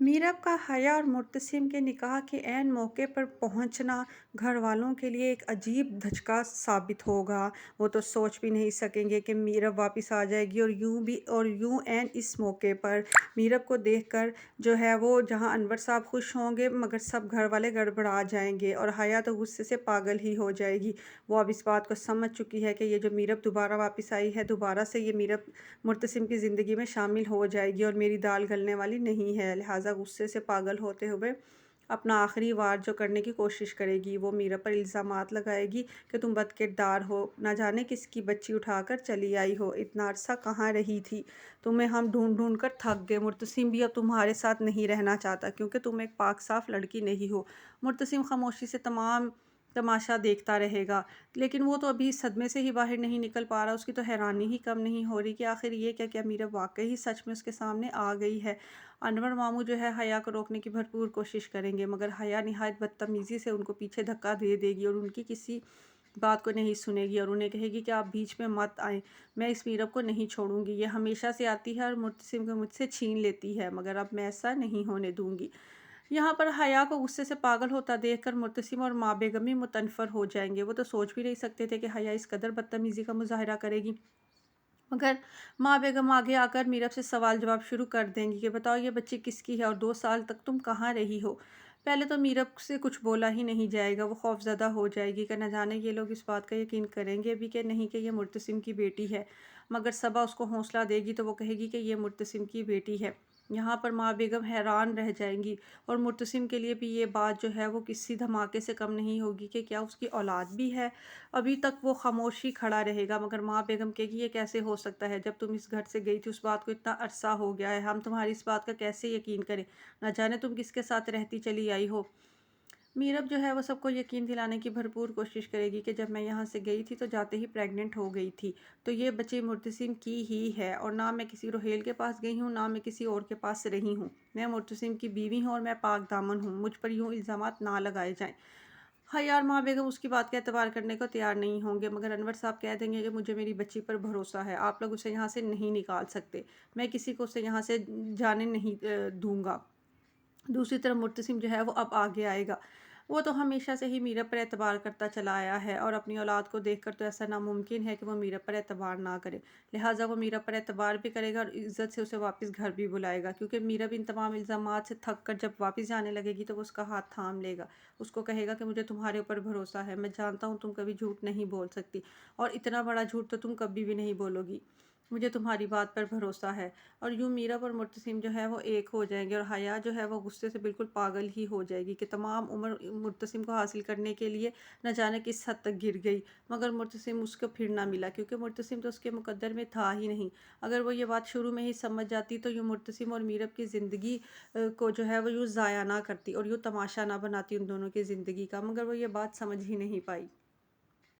मीरब का हया और मुर्तसिम के निकाह के ऐन मौके पर पहुंचना घर वालों के लिए एक अजीब धचका साबित होगा। वो तो सोच भी नहीं सकेंगे कि मीरब वापस आ जाएगी, और यूं ऐन इस मौके पर मीरब को देखकर जो है वो जहां अनवर साहब खुश होंगे, मगर सब घर वाले गड़बड़ा जाएंगे और हया तो गुस्से से पागल ही हो जाएगी। वो अब इस बात को समझ चुकी है कि ये जो मीरब दोबारा वापस आई है, दोबारा से ये मीरब मुर्तसिम की ज़िंदगी में शामिल हो जाएगी और मेरी दाल गलने वाली नहीं है। लिहाजा गुस्से से पागल होते हुए अपना आखिरी वार जो करने की कोशिश करेगी। वो मीरा पर इल्ज़ामात लगाएगी कि तुम बदकिरदार हो, ना जाने किसकी बच्ची उठाकर चली आई हो, इतना अरसा कहाँ रही थी, तुम्हें हम ढूंढ ढूंढ कर थक गए। मुर्तसिम भी अब तुम्हारे साथ नहीं रहना चाहता क्योंकि तुम एक पाक साफ लड़की नहीं हो। मुर्तसिम खामोशी से तमाम तमाशा देखता रहेगा, लेकिन वो तो अभी सदमे से ही बाहर नहीं निकल पा रहा। उसकी तो हैरानी ही कम नहीं हो रही कि आखिर ये क्या क्या मीरा वाकई ही सच में उसके सामने आ गई है। अनवर मामू जो है हया को रोकने की भरपूर कोशिश करेंगे, मगर हया निहायत बदतमीज़ी से उनको पीछे धक्का दे देगी और उनकी किसी बात को नहीं सुनेगी और उन्हें कहेगी कि आप बीच में मत आएं, मैं इस मीरब को नहीं छोड़ूंगी। ये हमेशा से आती है और मुर्तसिम को मुझसे छीन लेती है, मगर अब मैं ऐसा नहीं होने दूंगी। यहाँ पर हया को गुस्से से पागल होता देखकर मुर्तसिम और माँ बेगम ही मुतनफ़र हो जाएंगे। वो तो सोच भी नहीं सकते थे कि हया इस कदर बदतमीज़ी का मुजाहरा करेगी, मगर माँ बेगम आगे आकर मीरब से सवाल जवाब शुरू कर देंगी कि बताओ ये बच्ची किसकी है और 2 साल तक तुम कहाँ रही हो। पहले तो मीरब से कुछ बोला ही नहीं जाएगा। वो खौफज़दा हो जाएगी कि न जाने ये लोग इस बात का यकीन करेंगे भी कि नहीं कि ये मुर्तसिम की बेटी है। मगर सबा उसको हौसला देगी तो वो कहेगी कि ये मुर्तसिम की बेटी है। यहाँ पर माँ बेगम हैरान रह जाएंगी और मुर्तसिम के लिए भी ये बात जो है वो किसी धमाके से कम नहीं होगी कि क्या उसकी औलाद भी है। अभी तक वो खामोशी खड़ा रहेगा, मगर माँ बेगम कहेगी ये कैसे हो सकता है, जब तुम इस घर से गई थी उस बात को इतना अरसा हो गया है, हम तुम्हारी इस बात का कैसे यकीन करें, न जाने तुम किसके साथ रहती चली आई हो। मीरब जो है वो सबको यकीन दिलाने की भरपूर कोशिश करेगी कि जब मैं यहाँ से गई थी तो जाते ही प्रेग्नेंट हो गई थी, तो ये बच्ची मुर्तसिम की ही है और ना मैं किसी रोहेल के पास गई हूँ, ना मैं किसी और के पास रही हूँ। मैं मुर्तसिम की बीवी हूँ और मैं पाक दामन हूँ, मुझ पर यूँ इल्ज़ामात ना लगाए जाएं। हाँ यार, माँ बेगम उसकी बात का एतबार करने को तैयार नहीं होंगे, मगर अनवर साहब कह देंगे कि मुझे मेरी बच्ची पर भरोसा है, आप लोग उसे यहाँ से नहीं निकाल सकते, मैं किसी को उसे यहाँ से जाने नहीं दूंगा। दूसरी तरफ मुर्तसिम जो है वो अब आगे आएगा। वो तो हमेशा से ही मीरा पर एतबार करता चला आया है और अपनी औलाद को देखकर तो ऐसा नामुमकिन है कि वो मीरा पर एतबार ना करे। लिहाजा वो मीरा पर एतबार भी करेगा और इज़्ज़त से उसे वापस घर भी बुलाएगा, क्योंकि मीरा भी इन तमाम इल्ज़ामात से थक कर जब वापस जाने लगेगी तो वो उसका हाथ थाम लेगा। उसको कहेगा कि मुझे तुम्हारे ऊपर भरोसा है, मैं जानता हूँ तुम कभी झूठ नहीं बोल सकती, और इतना बड़ा झूठ तो तुम कभी भी नहीं बोलोगी, मुझे तुम्हारी बात पर भरोसा है। और यूँ मीरा और मुर्तसिम जो है वो एक हो जाएंगे और हया जो है वो गुस्से से बिल्कुल पागल ही हो जाएगी कि तमाम उम्र मुर्तसिम को हासिल करने के लिए न जाने किस हद तक गिर गई, मगर मुर्तसिम उसको फिर ना मिला, क्योंकि मुर्तसिम तो उसके मुकद्दर में था ही नहीं। अगर वो ये बात शुरू में ही समझ जाती तो यूँ मुर्तसिम और मीरब की ज़िंदगी को जो है वो यूँ ज़ाया ना करती और यूँ तमाशा ना बनाती उन दोनों की ज़िंदगी का, मगर वो ये बात समझ ही नहीं पाई।